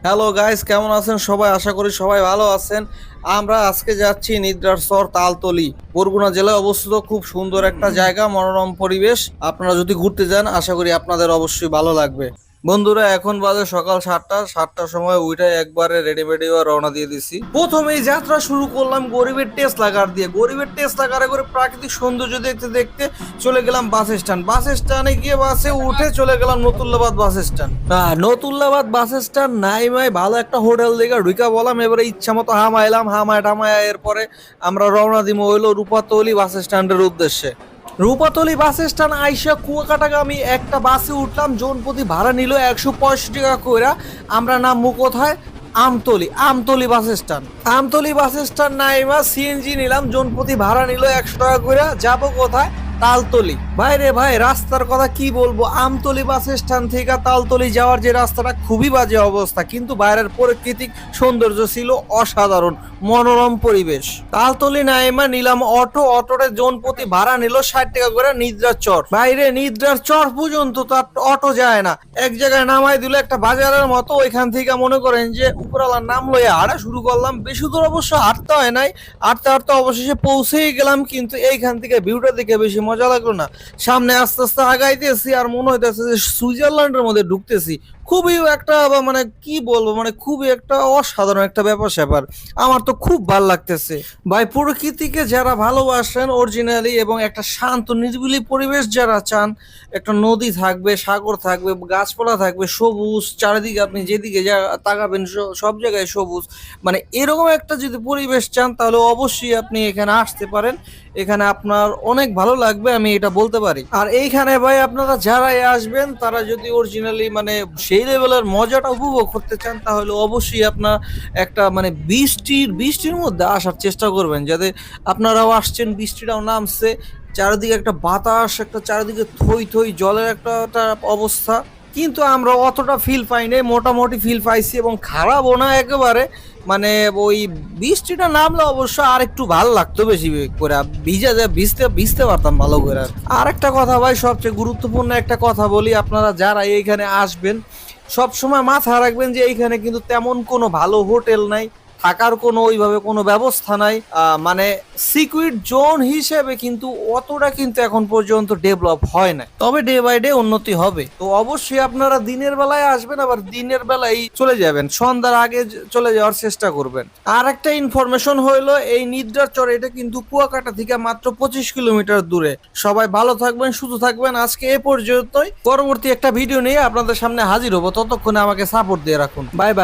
Hello guys, কেমন আছেন সবাই? আশা করি সবাই ভালো আছেন। আমরা আজকে যাচ্ছি নিদ্রার চর তালতলি, বরগুনা জেলায় অবস্থিত। খুব সুন্দর একটা জায়গা, মনোরম পরিবেশ। আপনারা যদি ঘুরতে যান আশা করি আপনাদের অবশ্যই ভালো লাগবে। বন্ধুরা, এখন বাজে সকাল 7টার সময় উঠে একবারে রেডিমেডি রওনা দিয়ে দিছি। প্রথমেই যাত্রা শুরু করলাম গরিবের টেসলা কার দিয়ে। গরিবের টেসলা কারে করে প্রাকৃতিক সৌন্দর্য দেখতে দেখতে চলে গেলাম বাস স্ট্যান্ড। বাস স্ট্যান্ডে গিয়ে বাসে উঠে চলে গেলাম Nathullabad bus stand. Nathullabad bus stand নাইমাই ভালো একটা হোটেল দেখে ঢুকা বললাম। এবারে ইচ্ছা মতো হামাইলাম, হামায় টামায় এরপরে আমরা রওনা দিব হইলো রূপাতলি বাস স্ট্যান্ডের উদ্দেশ্যে। রূপাতলি বাস স্ট্যান্ড আইসা কুয়াকাটাগামী একটা বাসে উঠলাম। জনপ্রতি ভাড়া নিল 165 টাকা কইরা। আমরা নামবো কোথায়? Amtali. Amtali bus stand. Amtali bus stand Naima CNG নিলাম, জনপ্রতি ভাড়া নিল 100 টাকা কইরা। যাবো কোথায়? তালতলি। ভাই রে ভাই, রাস্তার কথা কি বলবো। আমতলি বাস স্ট্যান্ড থেকে তালতলি যাওয়ার যে রাস্তাটা, খুবই বাজে অবস্থা, কিন্তু বাইরের প্রাকৃতিক সৌন্দর্য ছিল অসাধারণ, মনোরম পরিবেশ। তালতলি নাইমা নিলাম অটো। অটোতে জনপ্রতি ভাড়া নিল 60 টাকা করে। নিদ্রার চর, বাইরে নিদ্রার চর পর্যন্ত তার অটো যায় না। এক জায়গায় নামাই দিল একটা বাজারের মতো। ওইখান থেকে মনে করেন যে উপরালার নাম লইয়া হাঁটা শুরু করলাম। বেশি দূর অবশ্য হাঁটতে হয় নাই, হাঁটতে হাঁটতে অবশেষে পৌঁছেই গেলাম। কিন্তু এইখান থেকে ভিউটা দেখে বেশি মজা লাগলো না। সামনে আস্তে আস্তে আগাইতেছি আর মনে হইতেছে যে সুইজারল্যান্ডের মধ্যে ঢুকতেছি। খুবই একটা মানে কি বলবো, মানে খুবই একটা অসাধারণ একটা ব্যাপার স্যাপার। আমার তো খুব ভালো লাগতেছে ভাই। প্রকৃতিকে যারা ভালোবাসেন অরিজিনালি এবং একটা শান্ত নিরিবিলি পরিবেশ যারা চান, একটা নদী থাকবে, সাগর থাকবে, গাছপালা থাকবে, সবুজ চারিদিকে, আপনি যেদিকে তাকাবেন সব জায়গায় সবুজ, মানে এরকম একটা যদি পরিবেশ চান তাহলে অবশ্যই আপনি এখানে আসতে পারেন। এখানে আপনার অনেক ভালো লাগবে, আমি এটা বলতে পারি। আর এইখানে ভাই আপনারা যারাই আসবেন তারা যদি অরিজিনালি মানে সেই লেভেলের মজাটা উপভোগ করতে চান তাহলে অবশ্যই আপনার একটা মানে বৃষ্টির মধ্যে আসার চেষ্টা করবেন, যাতে আপনারাও আসছেন, বৃষ্টিটাও নামছে, চারিদিকে একটা বাতাস, একটা চারিদিকে থই থই জলের একটা অবস্থা। কিন্তু আমরা অতটা ফিল পাই নাই, মোটামুটি ফিল পাইছি এবং খারাপও না একেবারে। মানে ওই বৃষ্টিটা নামলে অবশ্য আর একটু ভালো লাগতো বেশি করে, ভিজতে ভিজতে পারতাম ভালো করে। আর একটা কথা ভাই, সবচেয়ে গুরুত্বপূর্ণ একটা কথা বলি, আপনারা যারা এইখানে আসবেন সব সময় মাথায় রাখবেন যে এইখানে কিন্তু তেমন কোনো ভালো হোটেল নাই, থাকার কোনো ওইভাবে কোনো ব্যবস্থা নাই। মানে সিকিউরিটি জোন হিসেবে কিন্তু অতটা কিন্তু এখন পর্যন্ত ডেভেলপ হয় না, তবে ডে বাই ডে উন্নতি হবে। তো অবশ্যই আপনারা দিনের বেলায় আসবেন, আবার দিনের বেলায় চলে যাবেন, সন্ধ্যার আগে চলে যাওয়ার চেষ্টা করবেন। আর একটা ইনফরমেশন হইলো, এই নিদ্রার চর এটা কিন্তু কুয়াকাটা থেকে মাত্র 25 কিলোমিটার দূরে। সবাই ভালো থাকবেন, সুস্থ থাকবেন। আজকে এ পর্যন্তই। পরবর্তী একটা ভিডিও নিয়ে আপনাদের সামনে হাজির হবো, ততক্ষণে আমাকে সাপোর্ট দিয়ে রাখুন। Bye bye.